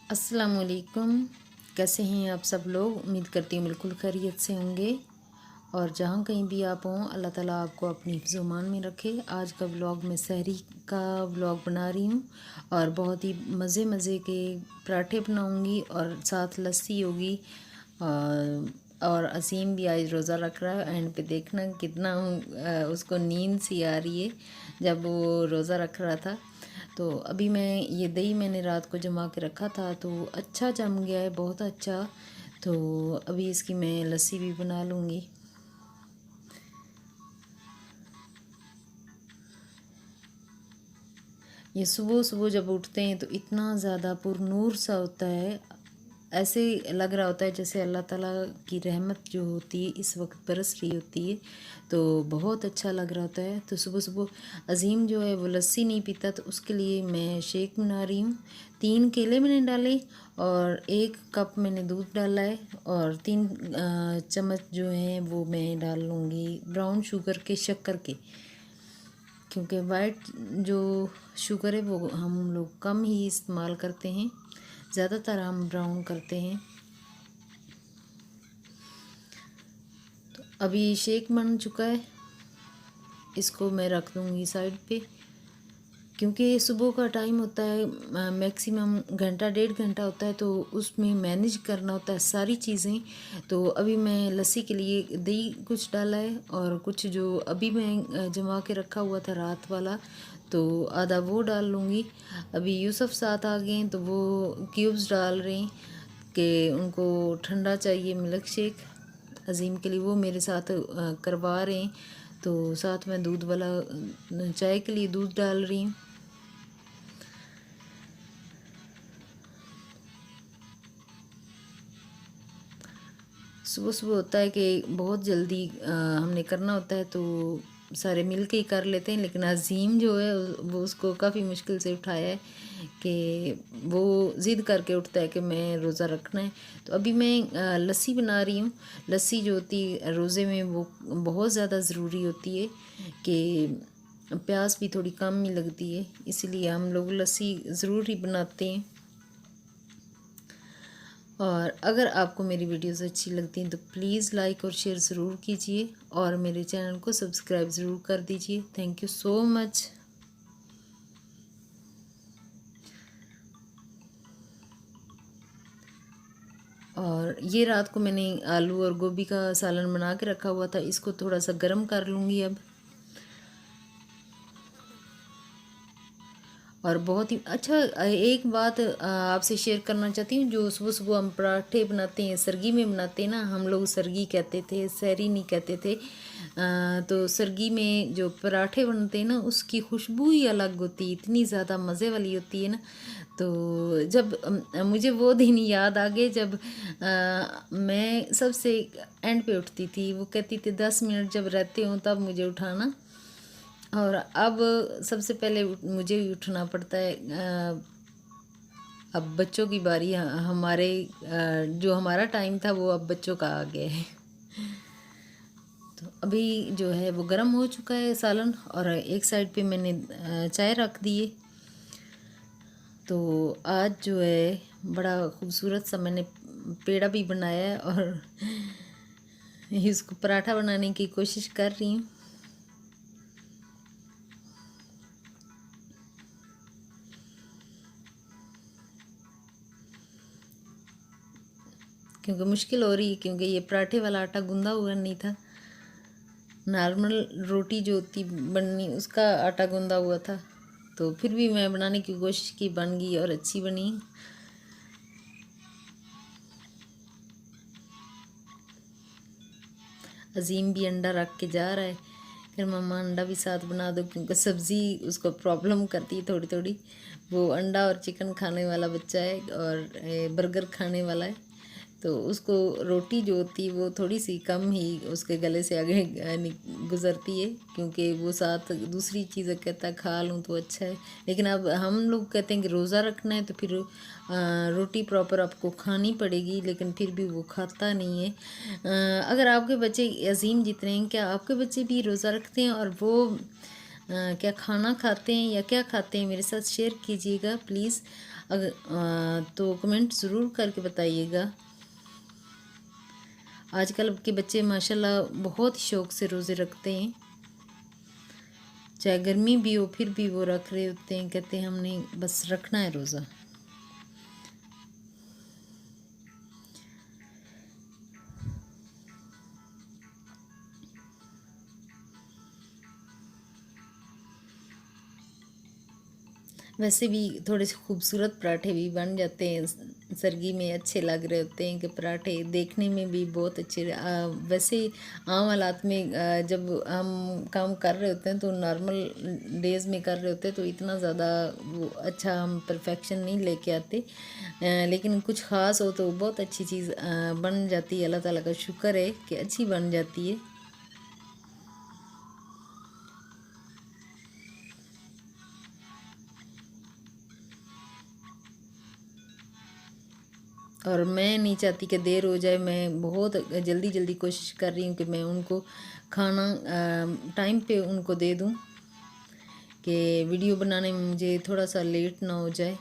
अस्सलाम वालेकुम। कैसे हैं आप सब लोग? उम्मीद करती हूँ बिल्कुल खैरियत से होंगे और जहाँ कहीं भी आप हों अल्लाह ताला आपको अपनी हिफ्ज़-ओ-मान में रखे। आज का व्लॉग मैं सहरी का व्लॉग बना रही हूँ और बहुत ही मज़े मज़े के पराठे बनाऊँगी और साथ लस्सी होगी। और असीम भी आज रोज़ा रख रहा है। एंड पे देखना कितना उसको नींद सी आ रही है जब वो रोज़ा रख रहा था। तो अभी ये दही मैंने रात को जमा के रखा था तो अच्छा जम गया है, बहुत अच्छा। तो अभी इसकी मैं लस्सी भी बना लूँगी। ये सुबह सुबह जब उठते हैं तो इतना ज़्यादा पुरनूर सा होता है, ऐसे लग रहा होता है जैसे अल्लाह ताला की रहमत जो होती है इस वक्त बरस रही होती है। तो बहुत अच्छा लग रहा होता है। तो सुबह सुबह अज़ीम जो है वो लस्सी नहीं पीता तो उसके लिए मैं शेक बना रही हूँ। 3 केले मैंने डाले और 1 कप मैंने दूध डाला है और 3 चम्मच जो हैं वो मैं डाल लूँगी ब्राउन शुगर के, शक्कर के, क्योंकि वाइट जो शुगर है वो हम लोग कम ही इस्तेमाल करते हैं, ज़्यादातर हम ब्राउन करते हैं। तो अभी शेक बन चुका है, इसको मैं रख दूँगी साइड पे, क्योंकि सुबह का टाइम होता है, मैक्सिमम घंटा 1.5 घंटा होता है तो उसमें मैनेज करना होता है सारी चीज़ें। तो अभी मैं लस्सी के लिए दही कुछ डाला है और कुछ जो अभी मैं जमा के रखा हुआ था रात वाला, तो आधा वो डाल लूँगी। अभी यूसुफ साथ आ गए हैं तो वो क्यूब्स डाल रहे हैं कि उनको ठंडा चाहिए मिल्क शेक। अज़ीम के लिए वो मेरे साथ करवा रहे हैं। तो साथ में दूध वाला चाय के लिए दूध डाल रही हूँ। सुबह सुबह होता है कि बहुत जल्दी हमने करना होता है तो सारे मिल के ही कर लेते हैं, लेकिन अज़ीम जो है वो उसको काफ़ी मुश्किल से उठाया है कि वो ज़िद करके उठता है कि मैं रोज़ा रखना है। तो अभी मैं लस्सी बना रही हूँ। लस्सी जो होती है रोज़े में वो बहुत ज़्यादा ज़रूरी होती है कि प्यास भी थोड़ी कम ही लगती है, इसलिए हम लोग लस्सी ज़रूर ही बनाते हैं। और अगर आपको मेरी वीडियोस अच्छी लगती हैं तो प्लीज़ लाइक और शेयर ज़रूर कीजिए और मेरे चैनल को सब्सक्राइब ज़रूर कर दीजिए। Thank you so much. और ये रात को मैंने आलू और गोभी का सालन बना के रखा हुआ था, इसको थोड़ा सा गर्म कर लूँगी अब। और बहुत ही अच्छा एक बात आपसे शेयर करना चाहती हूँ। जो सुबह सुबह हम पराठे बनाते हैं, सरगी में बनाते हैं ना, हम लोग सरगी कहते थे, सहरी नहीं कहते थे। तो सरगी में जो पराठे बनते हैं ना उसकी खुशबू ही अलग होती है, इतनी ज़्यादा मज़े वाली होती है ना। तो जब मुझे वो दिन याद आ गए जब मैं सबसे एंड पे उठती थी। वो कहती थी 10 मिनट जब रहते हो तब मुझे उठाना, और अब सबसे पहले मुझे ही उठना पड़ता है। अब बच्चों की बारी, हमारे जो हमारा टाइम था वो अब बच्चों का आ गया है। तो अभी जो है वो गर्म हो चुका है सालन और एक साइड पे मैंने चाय रख दी है। तो आज जो है बड़ा खूबसूरत सा मैंने पेड़ा भी बनाया है और इसको पराठा बनाने की कोशिश कर रही हूँ। क्योंकि मुश्किल हो रही है, क्योंकि ये पराठे वाला आटा गूंदा हुआ नहीं था। नॉर्मल रोटी जो होती बननी उसका आटा गूंदा हुआ था। तो फिर भी मैं बनाने की कोशिश की, बन गई और अच्छी बनी। अजीम भी अंडा रख के जा रहा है, फिर मम्मा अंडा भी साथ बना दो, क्योंकि सब्ज़ी उसको प्रॉब्लम करती है थोड़ी थोड़ी। वो अंडा और चिकन खाने वाला बच्चा है और बर्गर खाने वाला है। तो उसको रोटी जो होती है वो थोड़ी सी कम ही उसके गले से आगे गुजरती है, क्योंकि वो साथ दूसरी चीज़ें कहता है खा लूँ तो अच्छा है। लेकिन अब हम लोग कहते हैं कि रोज़ा रखना है तो फिर रोटी प्रॉपर आपको खानी पड़ेगी, लेकिन फिर भी वो खाता नहीं है। अगर आपके बच्चे अजीम जितने हैं, क्या आपके बच्चे भी रोज़ा रखते हैं और वो क्या खाना खाते हैं या क्या खाते हैं, मेरे साथ शेयर कीजिएगा प्लीज़। अगर तो कमेंट ज़रूर करके बताइएगा। आजकल के बच्चे माशाल्लाह बहुत ही शौक़ से रोज़े रखते हैं, चाहे गर्मी भी हो फिर भी वो रख रहे होते हैं, कहते हैं हमने बस रखना है रोज़ा। वैसे भी थोड़े से खूबसूरत पराठे भी बन जाते हैं, सर्गी में अच्छे लग रहे होते हैं कि पराठे देखने में भी बहुत अच्छे। वैसे आम हालात में जब हम काम कर रहे होते हैं तो नॉर्मल डेज़ में कर रहे होते हैं तो इतना ज़्यादा वो अच्छा हम परफेक्शन नहीं लेके आते, लेकिन कुछ ख़ास हो तो बहुत अच्छी चीज़ बन जाती है। अल्लाह ताला का शुक्र है कि अच्छी बन जाती है। और मैं नहीं चाहती कि देर हो जाए, मैं बहुत जल्दी जल्दी कोशिश कर रही हूँ कि मैं उनको खाना टाइम पे उनको दे दूँ, कि वीडियो बनाने में मुझे थोड़ा सा लेट ना हो जाए।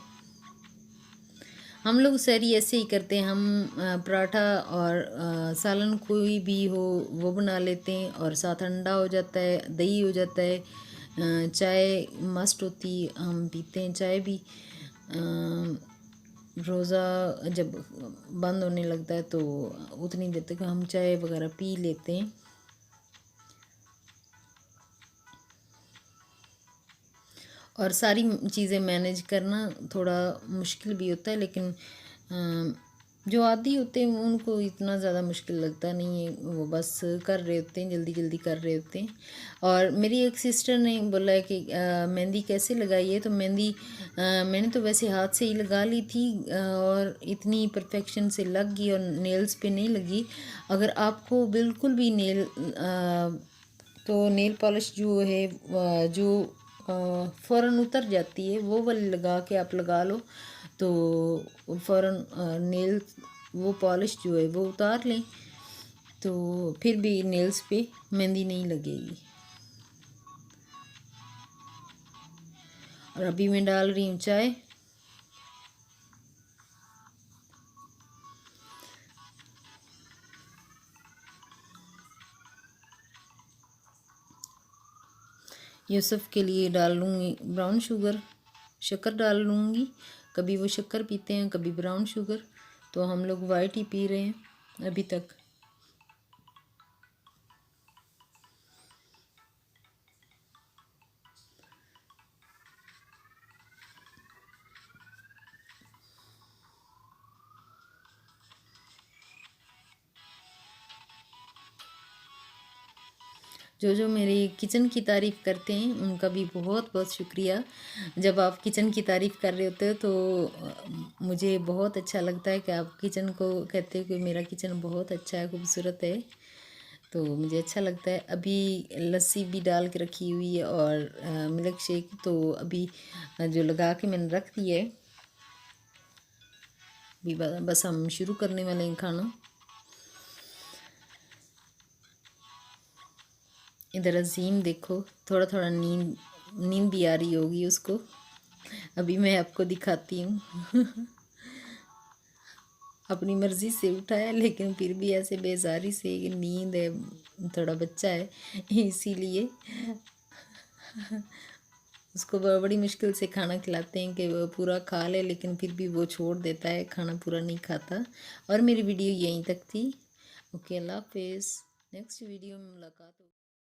हम लोग सहरी ऐसे ही करते हैं, हम पराठा और सालन कोई भी हो वो बना लेते हैं और साथ अंडा हो जाता है, दही हो जाता है, चाय मस्ट होती, हम पीते हैं चाय भी। रोज़ा जब बंद होने लगता है तो उतनी देर तक हम चाय वगैरह पी लेते हैं। और सारी चीज़ें मैनेज करना थोड़ा मुश्किल भी होता है, लेकिन जो आदी होते हैं उनको इतना ज़्यादा मुश्किल लगता नहीं है, वो बस कर रहे होते हैं, जल्दी जल्दी कर रहे होते हैं। और मेरी एक सिस्टर ने बोला है कि मेहंदी कैसे लगाई है, तो मेहंदी मैंने तो वैसे हाथ से ही लगा ली थी और इतनी परफेक्शन से लग गई और नेल्स पे नहीं लगी। अगर आपको बिल्कुल भी तो नेल पॉलिश जो है जो फ़ौरन उतर जाती है वो वाली लगा के आप लगा लो तो फ़ौरन नेल वो पॉलिश जो है वो उतार लें, तो फिर भी नेल्स पे मेहंदी नहीं लगेगी। और अभी मैं डाल रही हूँ चाय। यूसुफ के लिए डाल लूँगी ब्राउन शुगर, शक्कर डाल लूँगी। कभी वो शक्कर पीते हैं कभी ब्राउन शुगर, तो हम लोग वाइट ही पी रहे हैं अभी तक। जो जो मेरी किचन की तारीफ़ करते हैं उनका भी बहुत बहुत शुक्रिया। जब आप किचन की तारीफ़ कर रहे होते हो तो मुझे बहुत अच्छा लगता है कि आप किचन को कहते हो कि मेरा किचन बहुत अच्छा है, खूबसूरत है, तो मुझे अच्छा लगता है। अभी लस्सी भी डाल के रखी हुई है और मिल्क शेक तो अभी जो लगा के मैंने रख दिया है, अभी बस हम शुरू करने वाले हैं खाना। इधर अजीम देखो थोड़ा थोड़ा नींद नींद भी आ रही होगी उसको, अभी मैं आपको दिखाती हूँ। अपनी मर्ज़ी से उठा है लेकिन फिर भी ऐसे बेजारी से कि नींद है, थोड़ा बच्चा है इसीलिए उसको बड़ी मुश्किल से खाना खिलाते हैं कि वो पूरा खा ले, लेकिन फिर भी वो छोड़ देता है, खाना पूरा नहीं खाता। और मेरी वीडियो यहीं तक थी। ओके, अल्लाह हाफिज़, नेक्स्ट वीडियो में मुलाकात होगी।